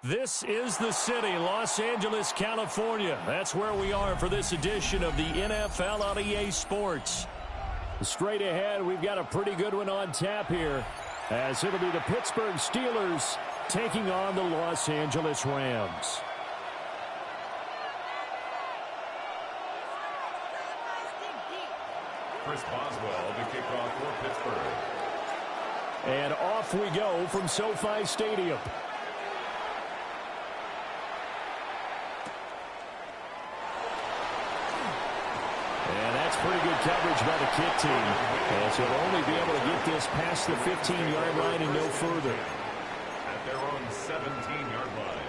This is the city, Los Angeles, California. That's where we are for this edition of the NFL on EA Sports. Straight ahead, we've got a pretty good one on tap here, as it'll be the Pittsburgh Steelers taking on the Los Angeles Rams. Chris Boswell to kick off for Pittsburgh. And off we go from SoFi Stadium. And that's pretty good coverage by the kick team, as he'll only be able to get this past the 15-yard line and no further. At their own 17-yard line.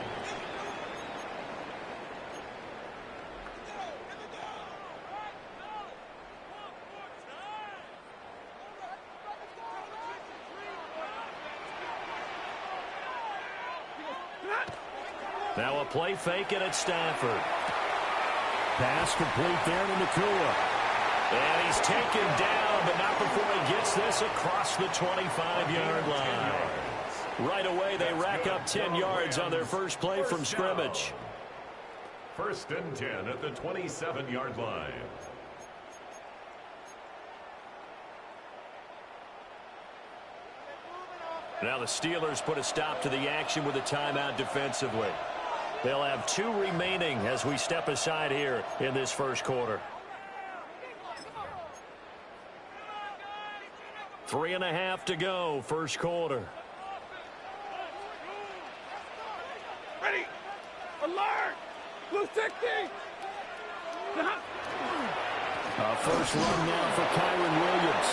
Now a play fake, and it's Stafford. Pass complete there to Nakua. And he's taken down, but not before he gets this across the 25-yard line. Right away, they rack up 10 yards on their first play from scrimmage. 1st and 10 at the 27-yard line. Now the Steelers put a stop to the action with a timeout defensively. They'll have 2 remaining as we step aside here in this first quarter. 3.5 to go, first quarter. Ready! Alert! Blue 60! First run now for Kyron Williams.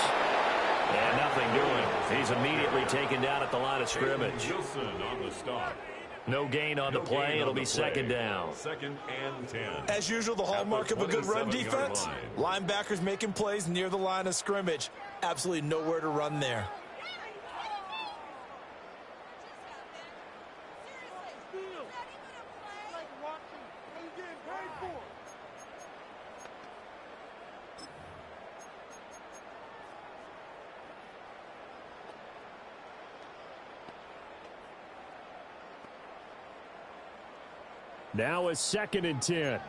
And nothing doing. He's immediately taken down at the line of scrimmage. Wilson on the stop. No gain on the play. It'll be second down. 2nd and 10. As usual, the hallmark of a good run defense. Linebackers making plays near the line of scrimmage. Absolutely nowhere to run there. Now a 2nd and 10.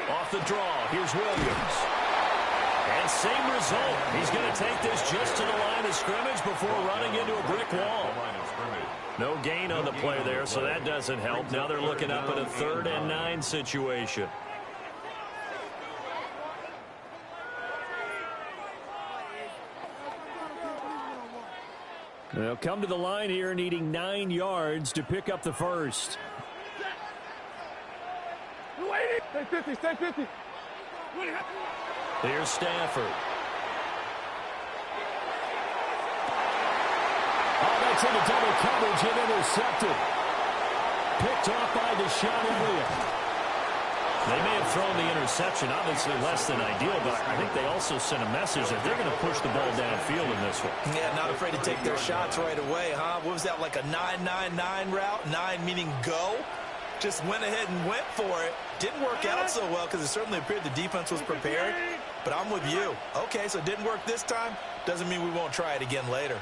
Off the draw, here's Williams. And same result. He's going to take this just to the line of scrimmage before running into a brick wall. No gain on the play there, so that doesn't help. Now they're looking up at a 3rd and 9 situation. They'll come to the line here needing 9 yards to pick up the first. Stay 50, stay 50. Here's Stafford. Oh, that's into double coverage and intercepted. Picked off by Deshaun Elliott. They may have thrown the interception, obviously less than ideal, but I think they also sent a message that they're going to push the ball downfield in this one. Yeah, not afraid to take their shots right away, huh? What was that, like a 9-9-9 route? 9 meaning go? Just went ahead and went for it. Didn't work out so well because it certainly appeared the defense was prepared. But I'm with you. Okay, so it didn't work this time. Doesn't mean we won't try it again later.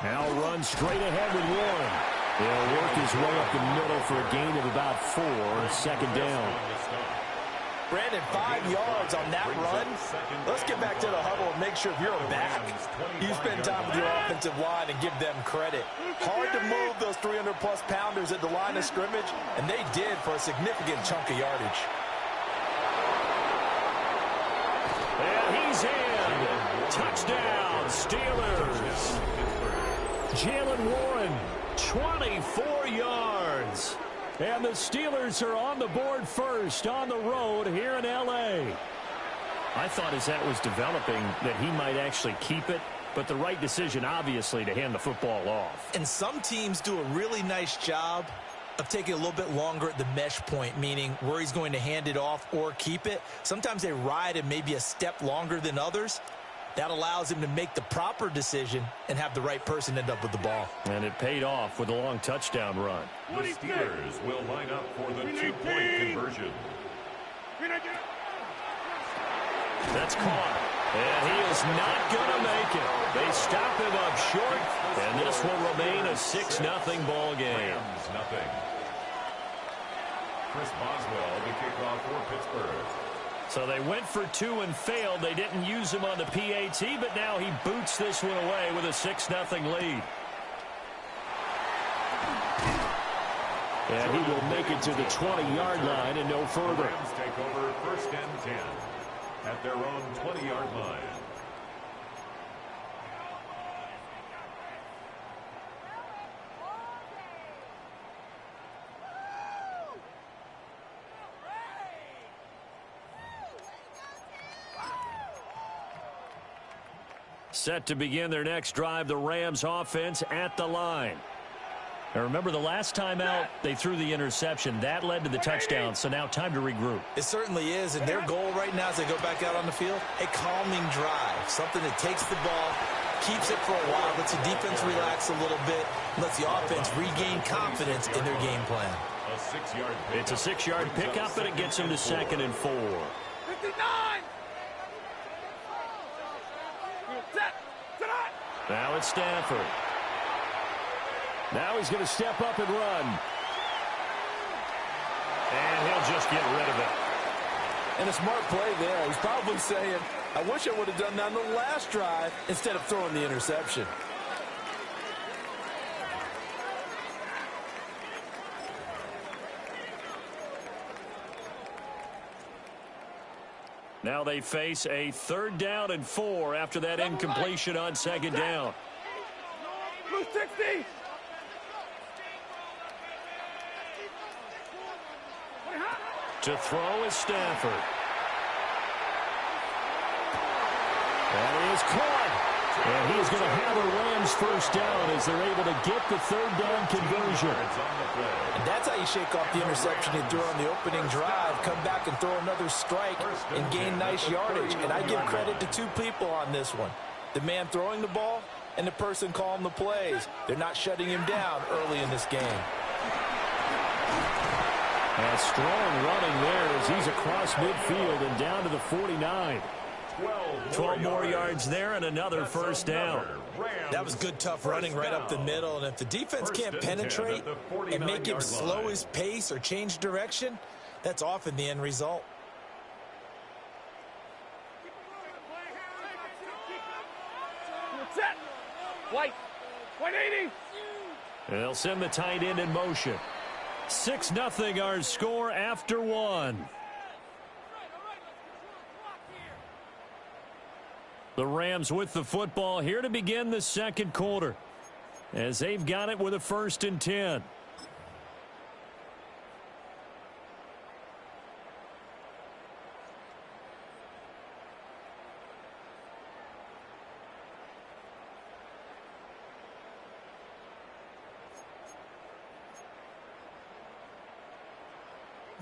Now run straight ahead with Warren. He'll work his way up the middle for a gain of about 4, 2nd down. Brandon, 5 yards on that run. Let's get back to the huddle and make sure if you're a back, you spend time with your offensive line and give them credit. Hard to move those 300-plus pounders at the line of scrimmage, and they did for a significant chunk of yardage. And he's in. Touchdown, Steelers. Jalen Warren, 24 yards. And the Steelers are on the board first on the road here in L.A. I thought as that was developing that he might actually keep it, but the right decision, obviously, to hand the football off. And some teams do a really nice job of taking a little bit longer at the mesh point, meaning where he's going to hand it off or keep it. Sometimes they ride it maybe a step longer than others. That allows him to make the proper decision and have the right person end up with the ball. And it paid off with a long touchdown run. The Steelers will line up for the 2-point conversion. That's caught. And he is not going to make it. They stop him up short, and this will remain a 6-0 ball game. Rams, nothing. Chris Boswell to kick off for Pittsburgh. So they went for 2 and failed. They didn't use him on the PAT, but now he boots this one away with a 6-0 lead. And he will make it to the 20-yard line and no further. Rams take over 1st and 10 at their own 20-yard line. Set to begin their next drive, the Rams offense at the line. Now remember, the last time out, they threw the interception. That led to the touchdown, so now time to regroup. It certainly is, and their goal right now as they go back out on the field, a calming drive, something that takes the ball, keeps it for a while, lets the defense relax a little bit, lets the offense regain confidence in their game plan. It's a 6-yard pickup, and it gets them to 2nd and 4. 59! Now it's Stafford. Now he's going to step up and run. And he'll just get rid of it. And a smart play there. He's probably saying, I wish I would have done that on the last drive instead of throwing the interception. Now they face a 3rd down and 4 after that incompletion on 2nd down. Blue 60! To throw is Stafford. That is caught. And he's going to have a Rams 1st down as they're able to get the 3rd down conversion. And that's how you shake off the interception he threw on the opening drive, come back and throw another strike and gain nice yardage. And I give credit to 2 people on this one. The man throwing the ball and the person calling the plays. They're not shutting him down early in this game. A strong running there as he's across midfield and down to the 49. 12 more yards there and another 1st down. That was good, tough running right up the middle. And if the defense can't penetrate and make him slow his pace or change direction, that's often the end result. Set! White! White 80! They'll send the tight end in motion. 6-0 our score after 1. The Rams with the football here to begin the 2nd quarter as they've got it with a 1st and 10.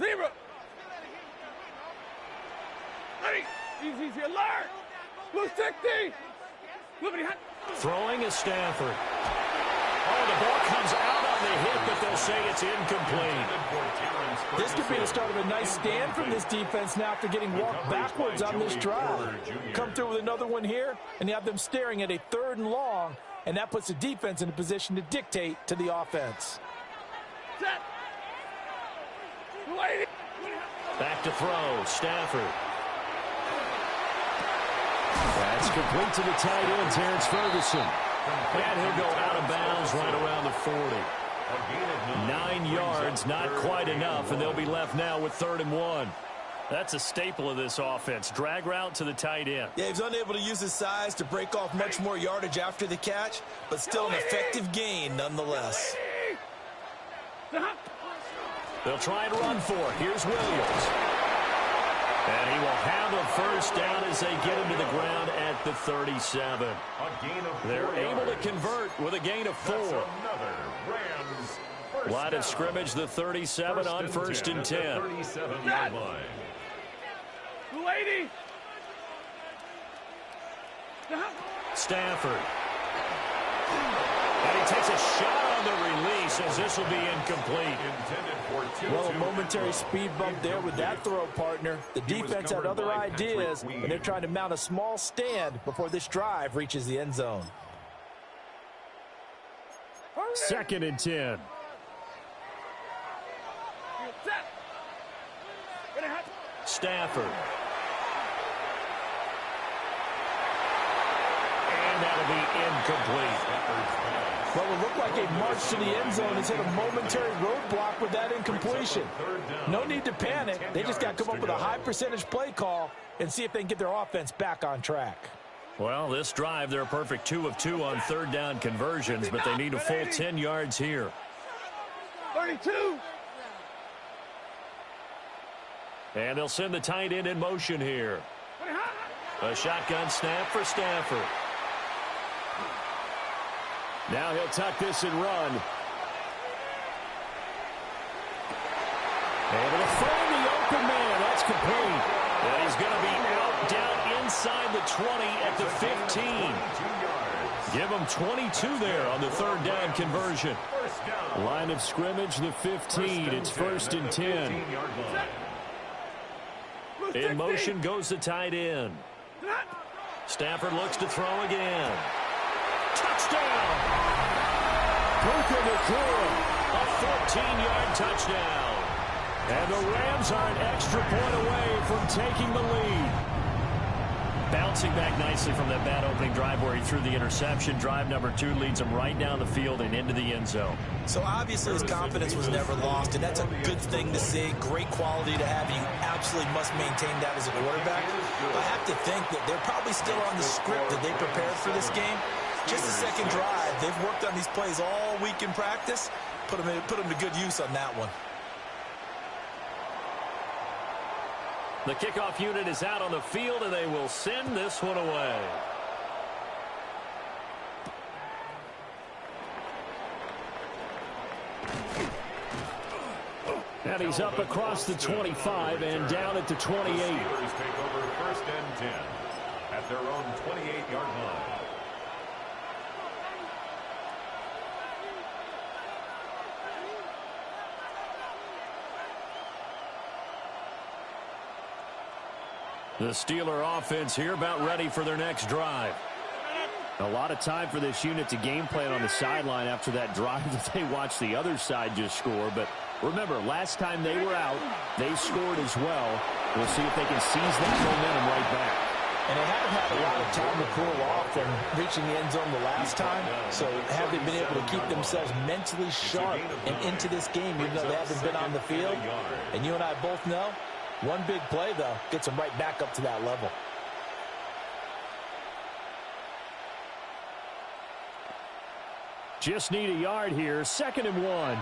Zebra! Ready! Easy, alert! Blue 60! Throwing is Stafford. Oh, the ball comes out on the hit, but they'll say it's incomplete. This could be the start of a nice stand from this defense now after getting walked backwards on this drive. Come through with another one here, and you have them staring at a 3rd and long, and that puts the defense in a position to dictate to the offense. Set! Back to throw, Stafford. That's complete to the tight end, Terrence Ferguson. And he'll go out of bounds right around the 40. 9 yards, not quite enough, and they'll be left now with 3rd and 1. That's a staple of this offense. Drag route to the tight end. Yeah, he's unable to use his size to break off much more yardage after the catch, but still an effective gain nonetheless. They'll try and run for it. Here's Williams. And he will have a 1st down as they get him to the ground at the 37. They're able to convert with a gain of 4. Line of scrimmage, the 37 on 1st and 10. 37-yard line. 280! Stafford. And he takes a shot on the release as this will be incomplete. Well, a momentary speed bump there with that throw, partner. The defense had other ideas, and they're trying to mount a small stand before this drive reaches the end zone. 2nd and 10. Stafford. And that'll be incomplete. Well, it looked like a march to the end zone has hit a momentary roadblock with that incompletion. No need to panic. They just got to come up with a high percentage play call and see if they can get their offense back on track. Well, this drive, they're a perfect 2 of 2 on 3rd down conversions, but they need a full 10 yards here. 32. And they'll send the tight end in motion here. A shotgun snap for Stafford. Now he'll tuck this and run. Able to find the open man. That's complete. And he's going to be out down inside the 20 at the 15. Give him 22 there on the 3rd down conversion. Line of scrimmage, the 15. It's 1st and 10. In motion goes the tight end. Stafford looks to throw again. Touchdown! Puka Nacua, a 14-yard touchdown. And the Rams are an extra point away from taking the lead. Bouncing back nicely from that bad opening drive where he threw the interception. Drive number 2 leads him right down the field and into the end zone. So obviously his confidence was never lost, and that's a good thing to see. Great quality to have. You absolutely must maintain that as a quarterback. I have to think that they're probably still on the script that they prepared for this game. Just a second drive. They've worked on these plays all week in practice. Put them to good use on that one. The kickoff unit is out on the field, and they will send this one away. And he's up across the 25 and down at the 28. The Steelers take over 1st and 10 at their own 28-yard line. The Steeler offense here about ready for their next drive. A lot of time for this unit to game plan on the sideline after that drive that they watched the other side just score. But remember, last time they were out, they scored as well. We'll see if they can seize that momentum right back. And they haven't had a lot of time to cool off from reaching the end zone the last time. So have they been able to keep themselves mentally sharp and into this game, even though they haven't been on the field? And you and I both know, one big play, though, gets them right back up to that level. Just need a yard here. 2nd and 1.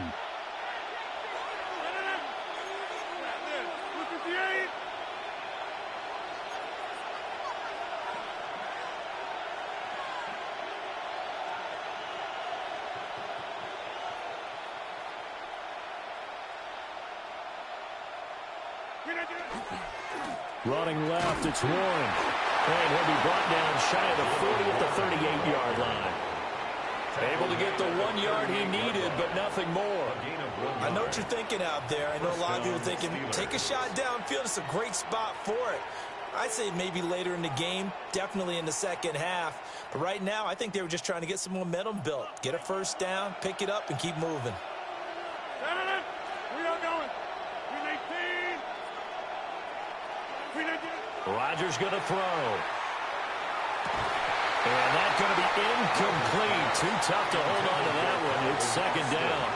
Running left, it's Warren. And he'll be brought down shy of the 40 at the 38-yard line. Able to get the 1 yard he needed, but nothing more. I know what you're thinking out there. I know a lot of people are thinking, take a shot downfield. It's a great spot for it. I'd say maybe later in the game, definitely in the second half. But right now, I think they were just trying to get some momentum built. Get a 1st down, pick it up, and keep moving. Rodgers going to throw. And that's going to be incomplete. Too tough to hold on to that one. It's 2nd down.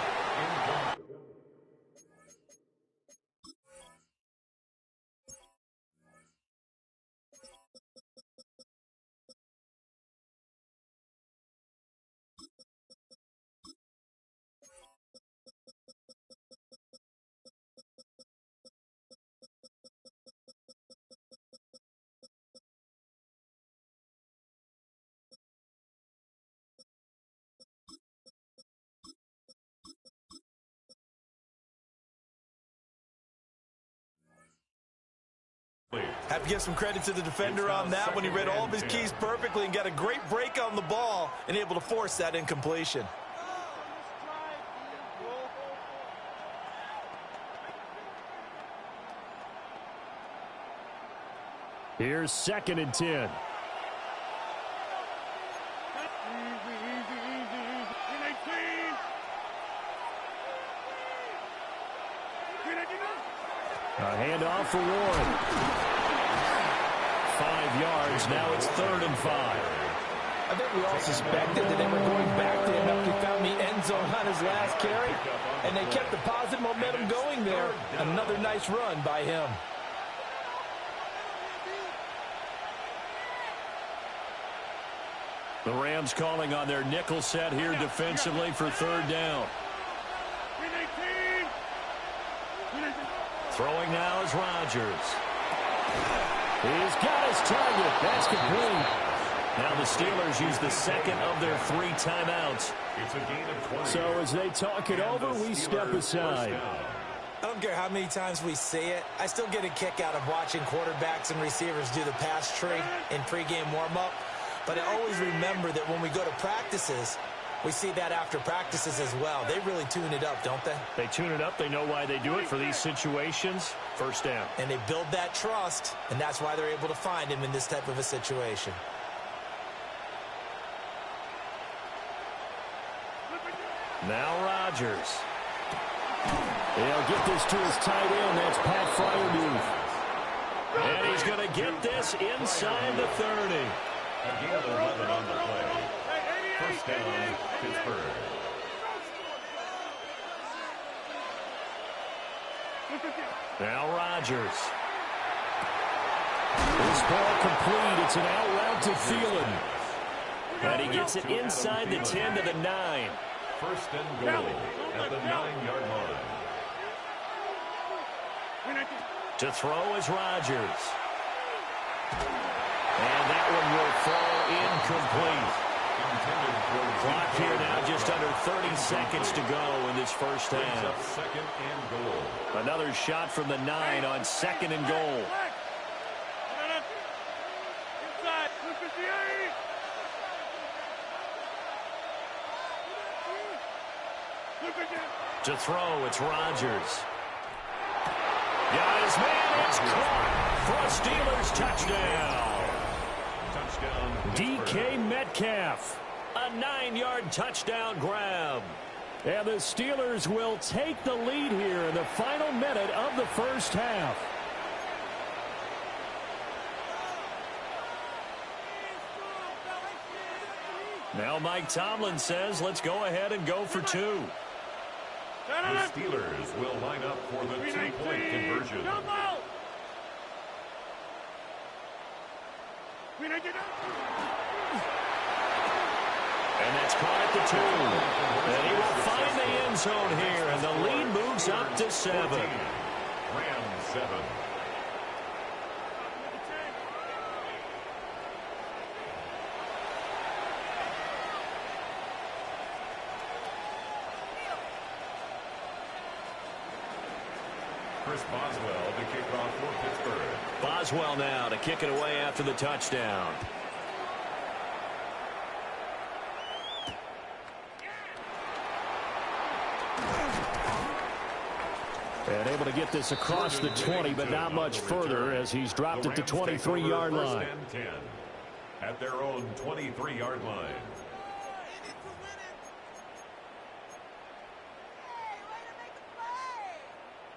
Have to give some credit to the defender on that one. He read all of his keys perfectly and got a great break on the ball and able to force that incompletion. Here's 2nd and 10. A handoff for Warren. 5 yards. Now it's 3rd and 5. I think we all suspected that they were going back to him after he found the end zone on his last carry, and they kept the positive momentum going there. Another nice run by him. The Rams calling on their nickel set here defensively for 3rd down. Throwing now is Rodgers. He's got his target. That's complete. Now the Steelers use the 2nd of their 3 timeouts. It's a gain of 20. So as they talk it over, we step aside. I don't care how many times we say it. I still get a kick out of watching quarterbacks and receivers do the pass tree in pregame warm-up. But I always remember that when we go to practices, we see that after practices as well. They really tune it up, don't they? They tune it up. They know why they do it for these situations. 1st down. And they build that trust, and that's why they're able to find him in this type of a situation. Now Rodgers. He'll get this to his tight end. That's Pat Fryermuth. And he's going to get this inside the 30. A gain of 11 on the play. 1st down, Pittsburgh. Now Rodgers. This ball complete. It's an out route to Thielen. And he gets it inside the 10 to the 9. 1st and goal at the 9-yard line. To throw is Rodgers. And that one will fall incomplete. Clock here now just under 30 seconds to go in this 1st half. 2nd and goal. Another shot from the 9 on 2nd and goal. To throw, it's Rodgers. Got his man, it's caught for a Steelers touchdown. DK Metcalf, a 9-yard touchdown grab. And the Steelers will take the lead here in the final minute of the 1st half. Now Mike Tomlin says, let's go ahead and go for 2. The Steelers will line up for the 2-point conversion. And that's caught at the 2. And he will find the end zone here, and the lead moves up to 7. Rams 7. Chris Boswell to kick off for Pittsburgh. Boswell now to kick it away after the touchdown. And able to get this across the 20, but not much further as he's dropped at the 23-yard line. 1st and 10 at their own 23-yard line.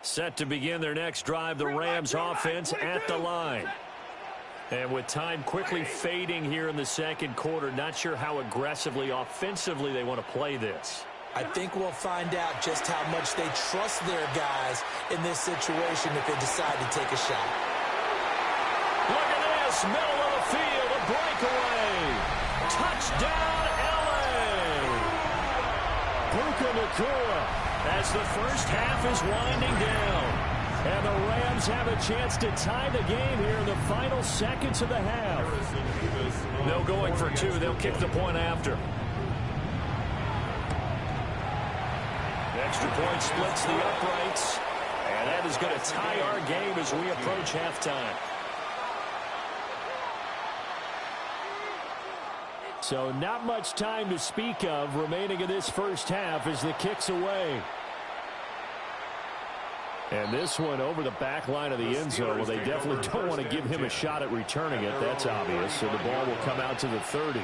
Set to begin their next drive, the Rams offense at the line. And with time quickly fading here in the 2nd quarter, not sure how aggressively, offensively they want to play this. I think we'll find out just how much they trust their guys in this situation if they decide to take a shot. Look at this, middle of the field, a breakaway. Touchdown, L.A. Puka Nacua as the 1st half is winding down. And the Rams have a chance to tie the game here in the final seconds of the half. No going for 2. They'll kick the point after. Extra point splits the uprights. And that is going to tie our game as we approach halftime. So not much time to speak of remaining in this 1st half as the kick's away. And this one over the back line of the end zone. Well, they definitely don't want to give him a shot at returning it. That's obvious. So the ball will come out to the 30.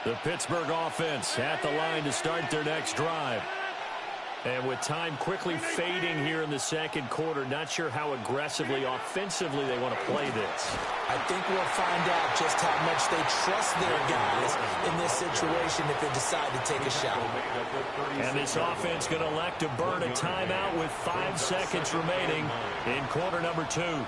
The Pittsburgh offense at the line to start their next drive. And with time quickly fading here in the second quarter, not sure how aggressively, offensively they want to play this. I think we'll find out just how much they trust their guys in this situation if they decide to take a shot. And this offense going to elect to burn a timeout with 5 seconds remaining in quarter number 2.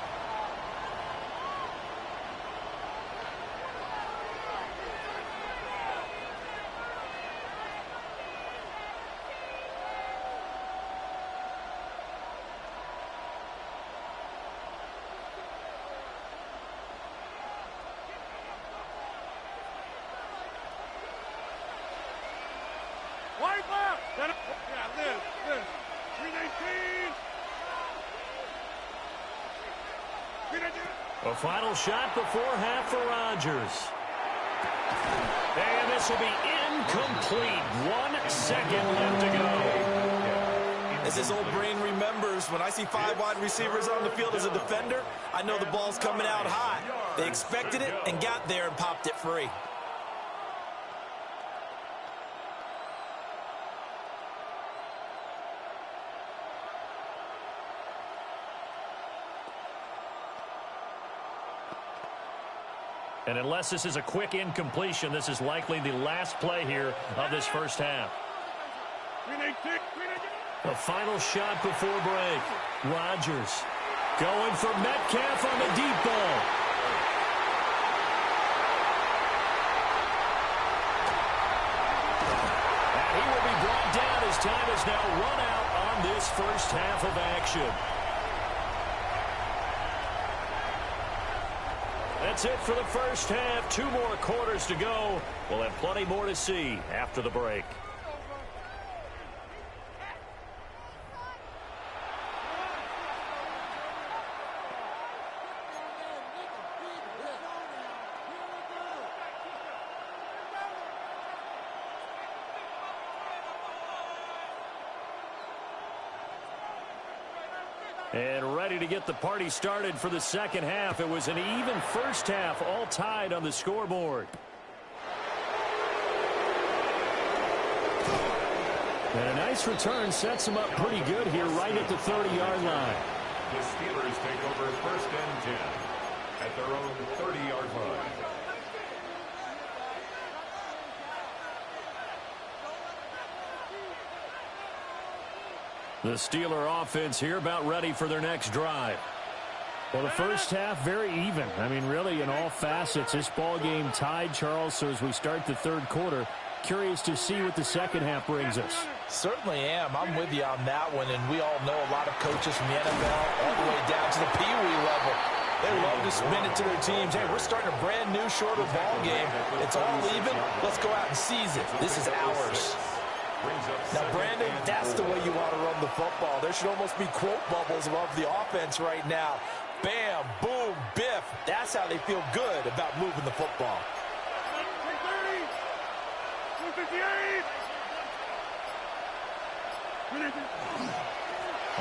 White left. Yeah, Liz. 319. A final shot before half for Rodgers. And this will be incomplete. 1 second left to go. As his old brain remembers, when I see 5 wide receivers on the field as a defender, I know the ball's coming out high. They expected it and got there and popped it free. And unless this is a quick incompletion, this is likely the last play here of this first half. The final shot before break. Rodgers going for Metcalf on the deep ball. And he will be brought down as time has now run out on this first half of action. That's it for the first half. 2 more quarters to go. We'll have plenty more to see after the break. And ready to get the party started for the second half. It was an even first half, all tied on the scoreboard. And a nice return sets them up pretty good here right at the 30-yard line. The Steelers take over first and 10 at their own 30-yard line. The Steeler offense here about ready for their next drive. Well, the first half, very even. I mean, really, in all facets, this ball game tied, Charles. So as we start the third quarter, curious to see what the second half brings us. Certainly am. I'm with you on that one, and we all know a lot of coaches from the NFL all the way down to the Pee Wee level. They love to spin it to their teams. Hey, we're starting a brand new, shorter ball game. It's all even. Let's go out and seize it. This is ours. Now, Brandon, that's the way you want to run the football. There should almost be quote bubbles above the offense right now. Bam, boom, biff. That's how they feel good about moving the football. 158.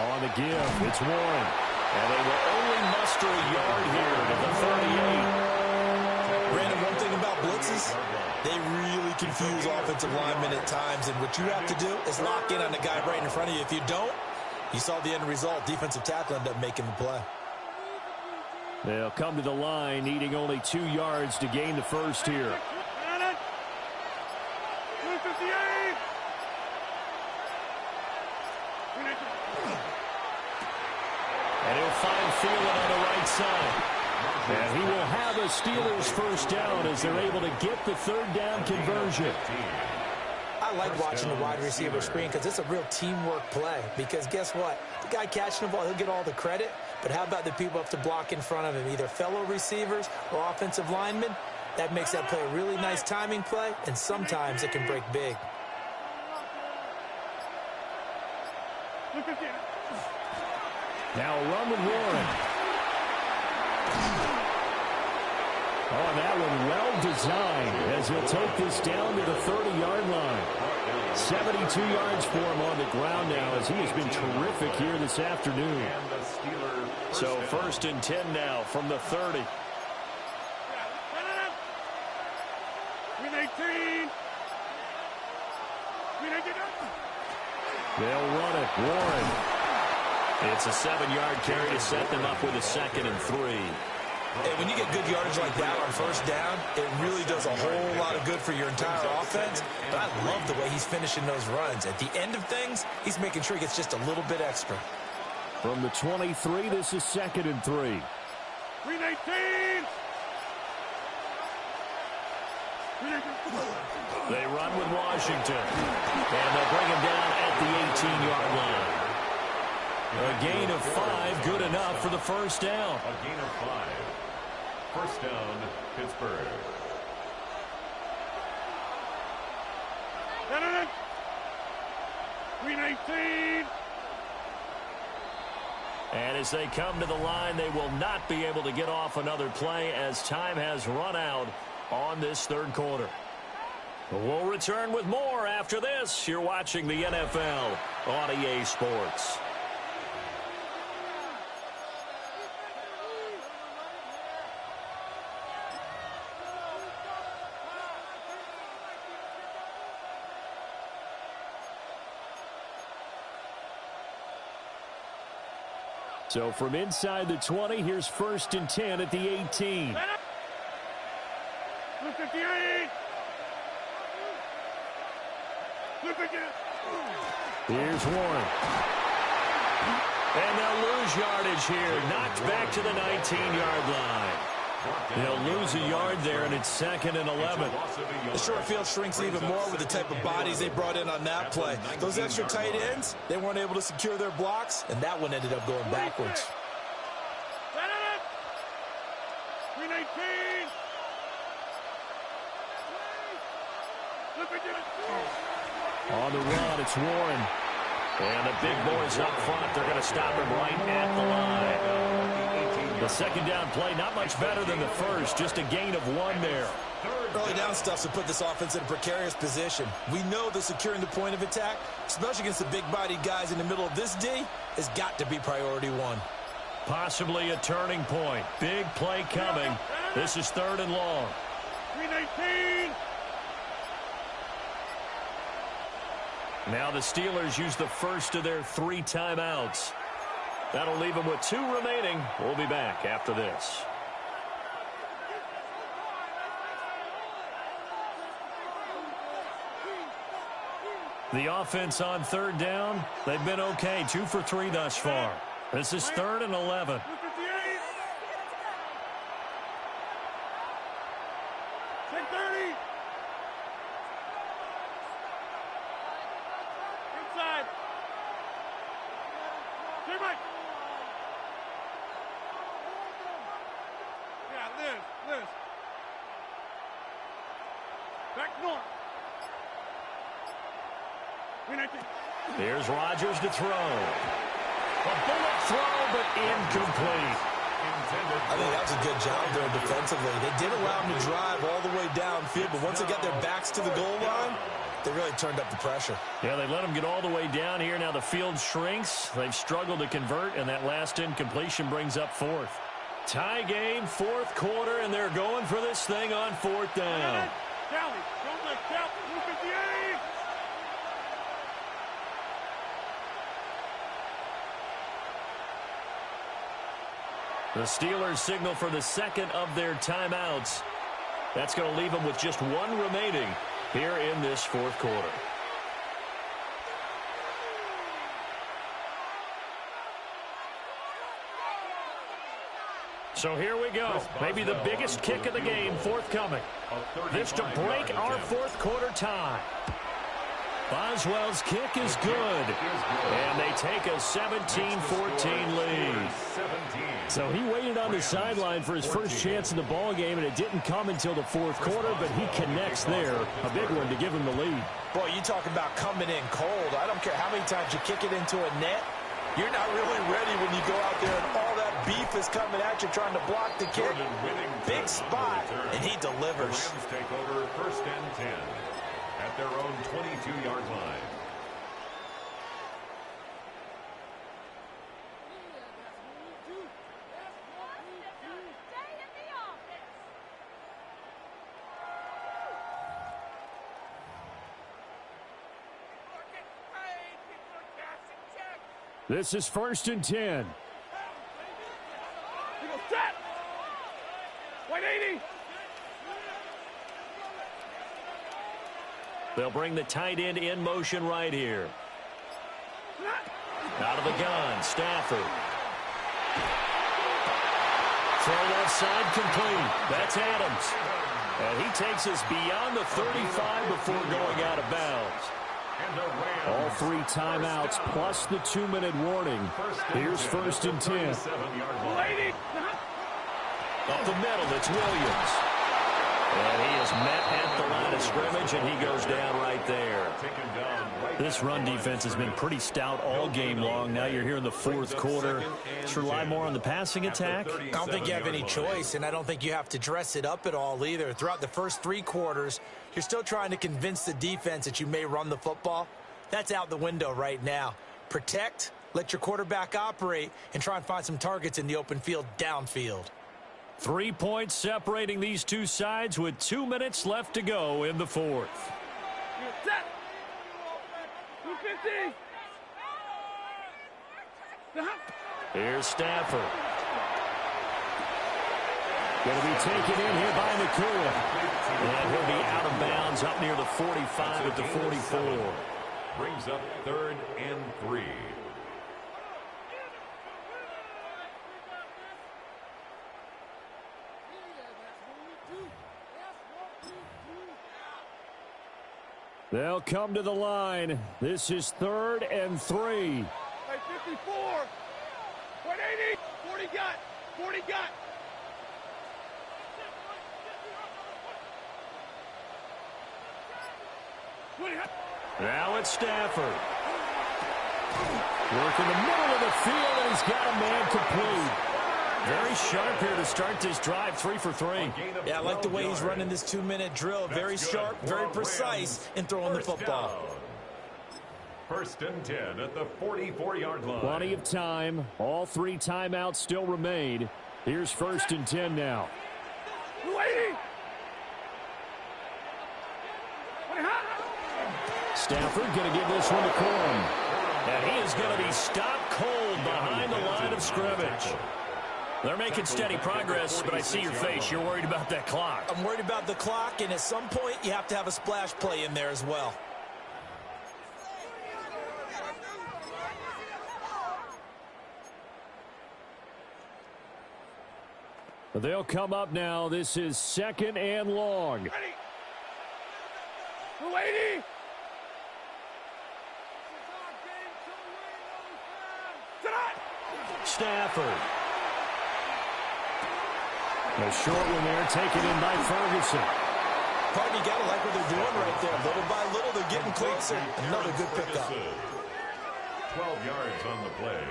On the give, it's Warren. And they will only muster a yard here to the 38. Brandon, one thing about blitzes, they really confuse offensive linemen at times, and what you have to do is lock in on the guy right in front of you. If you don't, you saw the end result. Defensive tackle ended up making the play. They'll come to the line, needing only 2 yards to gain the first here. 158. And he'll find Thielen on the right side. And he will have a Steelers first down as they're able to get the third down conversion. I like watching the wide receiver screen because it's a real teamwork play. Because guess what? The guy catching the ball, he'll get all the credit. But how about the people up to block in front of him, either fellow receivers or offensive linemen? That makes that play a really nice timing play, and sometimes it can break big. Now a run with Warren. Oh, and that one well designed as he'll take this down to the 30-yard line. 72 yards for him on the ground now as he has been terrific here this afternoon. So 1st and 10 now from the 30. Win 18. They'll run it. Warren. It's a 7-yard carry to set them up with a 2nd and 3. And when you get good yardage like that on 1st down, it really does a whole lot of good for your entire offense. But I love the way he's finishing those runs. At the end of things, he's making sure he gets just a little bit extra. From the 23, this is 2nd and 3. Win 18. They run with Washington. And they'll bring him down at the 18-yard line. A gain of 5, good enough for the 1st down. A gain of 5. 1st down, Pittsburgh. Win 18. And as they come to the line, they will not be able to get off another play as time has run out on this 3rd quarter. We'll return with more after this. You're watching the NFL on EA Sports. So from inside the 20, here's 1st and 10 at the 18. 58. Here's Warren. And they'll lose yardage here. Knocked back to the 19-yard line. They'll lose a yard there, and it's 2nd and 11. The short field shrinks even more with the type of bodies they brought in on that play. Those extra tight ends, they weren't able to secure their blocks, and that one ended up going backwards. Win 18. On the run, it's Warren. And the big boys up front, they're going to stop him right at the line. The 2nd down play, not much better than the 1st, just a gain of 1 there. Early down stuff's to put this offense in a precarious position. We know that securing the point of attack, especially against the big-bodied guys in the middle of this D, has got to be priority 1. Possibly a turning point. Big play coming. This is 3rd and long. Win 18. Now the Steelers use the first of their 3 timeouts. That'll leave them with 2 remaining. We'll be back after this. The offense on 3rd down, they've been okay. 2 for 3 thus far. This is 3rd and 11. 58. Take 30. Inside. Stay right. Yeah, Liz. Back north. Win 18. Here's Rodgers to throw. A bullet throw, but incomplete. I think that was a good job there defensively. They did allow them to drive all the way downfield, but once they got their backs to the goal line, they really turned up the pressure. Yeah, they let them get all the way down here. Now the field shrinks. They've struggled to convert, and that last incompletion brings up 4th. Tie game, 4th quarter, and they're going for this thing on 4th down. Tally, don't let Cal. 58. The Steelers signal for the 2nd of their timeouts. That's going to leave them with just 1 remaining here in this 4th quarter. So here we go. Maybe the biggest kick of the game forthcoming. This to break our 4th quarter tie. Boswell's kick is good. And they take a 17-14 lead. So he waited on the sideline for his first chance in the ball game, and it didn't come until the 4th quarter, but he connects there. A big one to give him the lead. Boy, you talk about coming in cold. I don't care how many times you kick it into a net. You're not really ready when you go out there and all that beef is coming at you trying to block the kick. Big spot, and he delivers. The Rams take over 1st and 10 at their own 22-yard line. This is 1st and 10. Set. 180. They'll bring the tight end in motion right here. Out of the gun, Stafford. Throw left side complete. That's Adams. And he takes us beyond the 35 before going out of bounds. All 3 timeouts plus the 2-minute warning. Here's 1st and 10. Up the middle, it's Williams. And he is met at the line of scrimmage, and he goes down right there. This run defense has been pretty stout all game long. Now you're here in the 4th quarter. Let's rely more on the passing attack. I don't think you have any choice, and I don't think you have to dress it up at all either. Throughout the first 3 quarters, you're still trying to convince the defense that you may run the football. That's out the window right now. Protect, let your quarterback operate, and try and find some targets in the open field downfield. 3 points separating these two sides with 2 minutes left to go in the 4th. Set. 250. Here's Stafford. Going to be taken in here by Nakua. And he'll be out of bounds up near the 45 at the 44. Brings up 3rd and 3. They'll come to the line. This is 3rd and 3. Hey, 54. 180. 40 got. 40 got. Now it's Stafford. Working the middle of the field, and he's got a man complete. Very sharp here to start this drive, 3 for 3. Yeah, I like the way he's running this 2-minute drill. Very sharp, very precise in throwing the football. 1st and 10 at the 44-yard line. Plenty of time. All 3 timeouts still remain. Here's 1st and 10 now. 280. Stafford going to give this one to Corum. And he is going to be stopped cold behind the line of scrimmage. They're making steady progress, but I see your face. You're worried about that clock. I'm worried about the clock, and at some point, you have to have a splash play in there as well. They'll come up now. This is 2nd and long. 280. Stafford. A short one there, taken in by Ferguson. Pardon, you got to like what they're doing right there. Little by little, they're getting closer. Another good pickup. 12 yards on the play.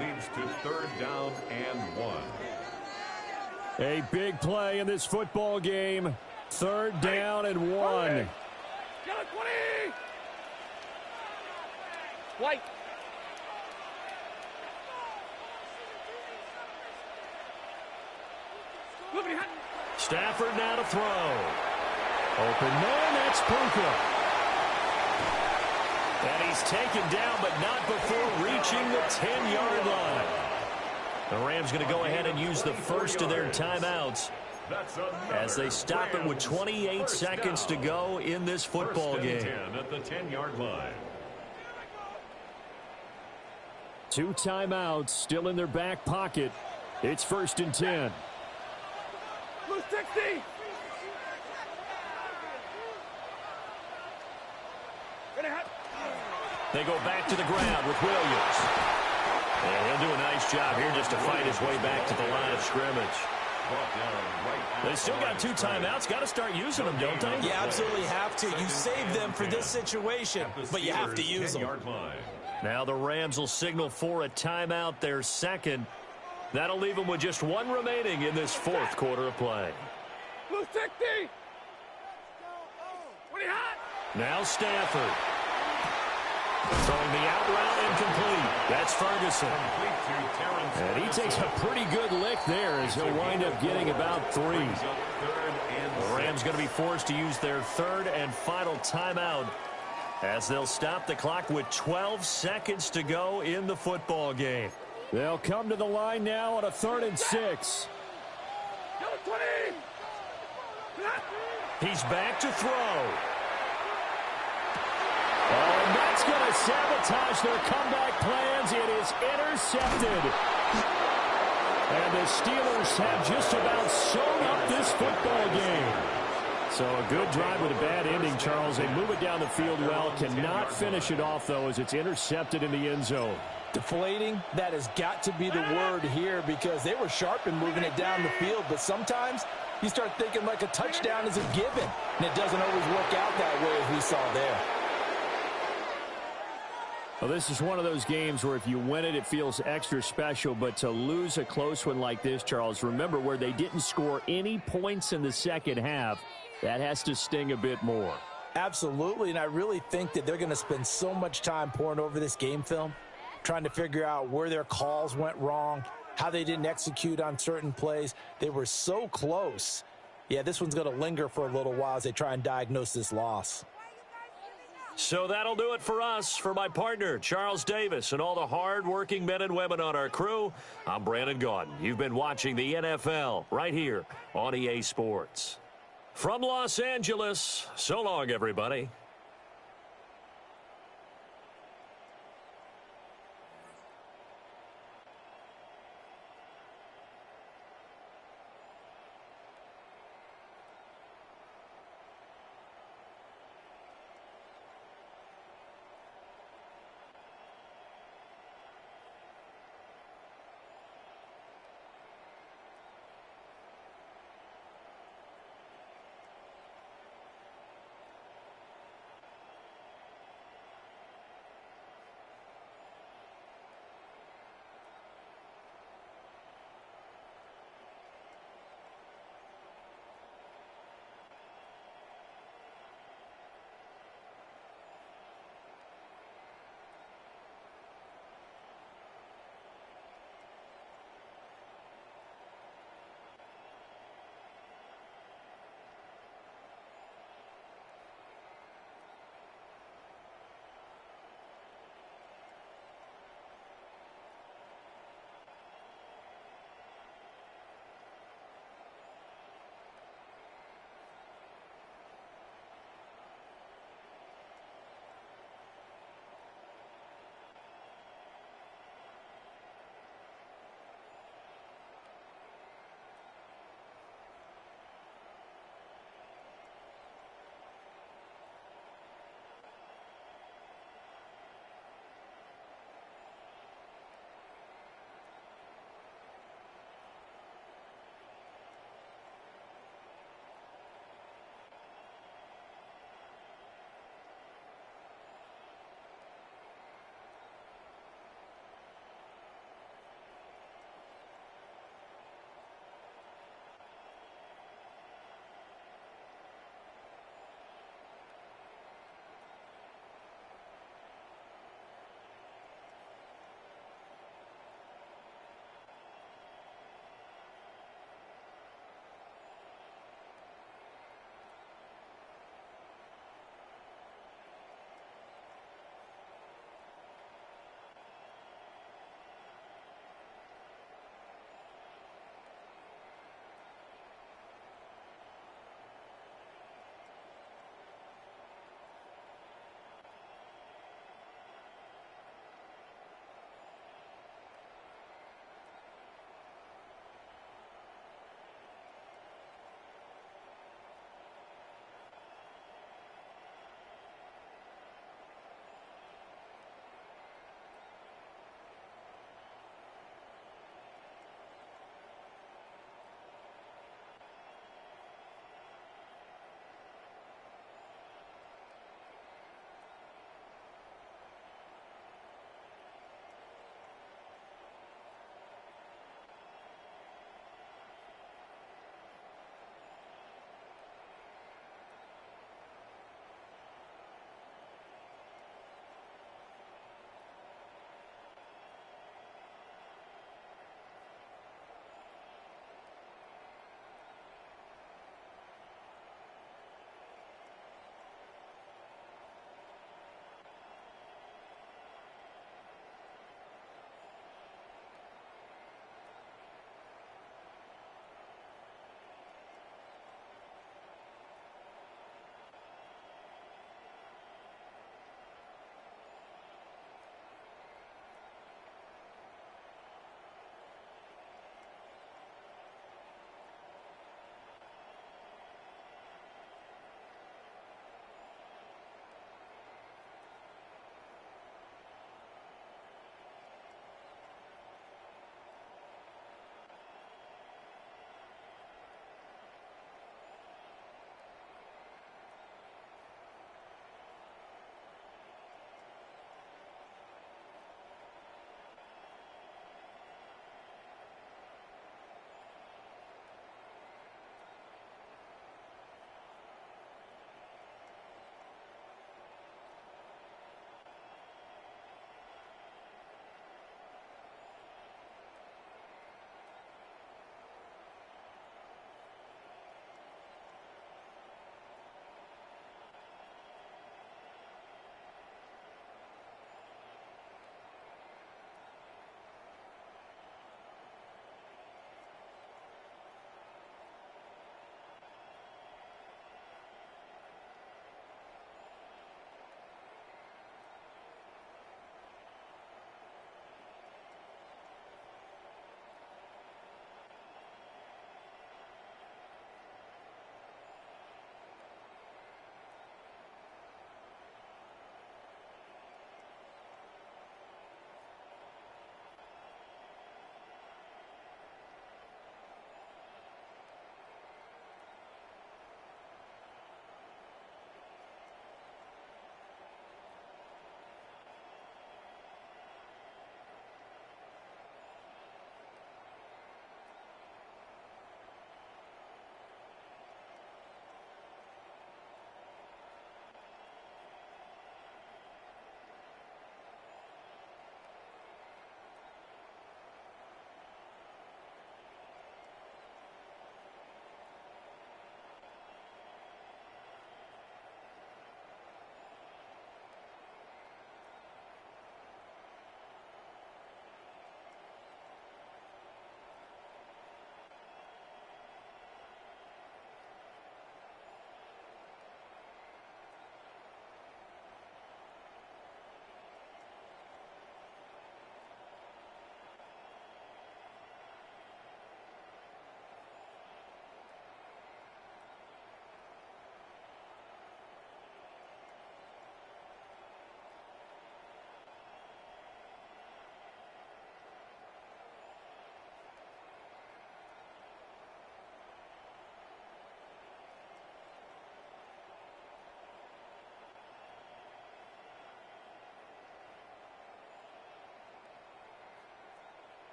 Leads to 3rd down and 1. A big play in this football game. 3rd down and 1. Get it, 20. White. Stafford now to throw. Open man, that's Puka. And he's taken down, but not before reaching the 10-yard line. The Rams going to go ahead and use the first of their timeouts as they stop it with 28 seconds to go in this football game. 10 at the 10-yard line. 2 timeouts still in their back pocket. It's 1st and 10. 60. They go back to the ground with Williams. And he'll do a nice job here just to fight his way back to the line of scrimmage. They still got 2 timeouts. Got to start using them, don't they? You absolutely have to. You save them for this situation, but you have to use them. Now the Rams will signal for a timeout, their second. That'll leave them with just one remaining in this fourth quarter of play. Blue 60. 20 hot. Now Stafford. Throwing the out route incomplete. That's Ferguson. And he takes a pretty good lick there as he'll wind up getting about 3. The Rams going to be forced to use their third and final timeout as they'll stop the clock with 12 seconds to go in the football game. They'll come to the line now on a 3rd and 6. Yellow 20. He's back to throw. Oh, and that's going to sabotage their comeback plans. It is intercepted. And the Steelers have just about sewn up this football game. So a good drive with a bad ending, Charles. They move it down the field well. Cannot finish it off, though, as it's intercepted in the end zone. Deflating, that has got to be the word here because they were sharp in moving it down the field. But sometimes you start thinking like a touchdown is a given. And it doesn't always work out that way as we saw there. Well, this is one of those games where if you win it, it feels extra special. But to lose a close one like this, Charles, remember where they didn't score any points in the second half, that has to sting a bit more. Absolutely, and I really think that they're going to spend so much time poring over this game film, trying to figure out where their calls went wrong, how they didn't execute on certain plays. They were so close. Yeah, this one's going to linger for a little while as they try and diagnose this loss. So that'll do it for us. For my partner, Charles Davis, and all the hard-working men and women on our crew, I'm Brandon Gaudin. You've been watching the NFL right here on EA Sports. From Los Angeles, so long, everybody.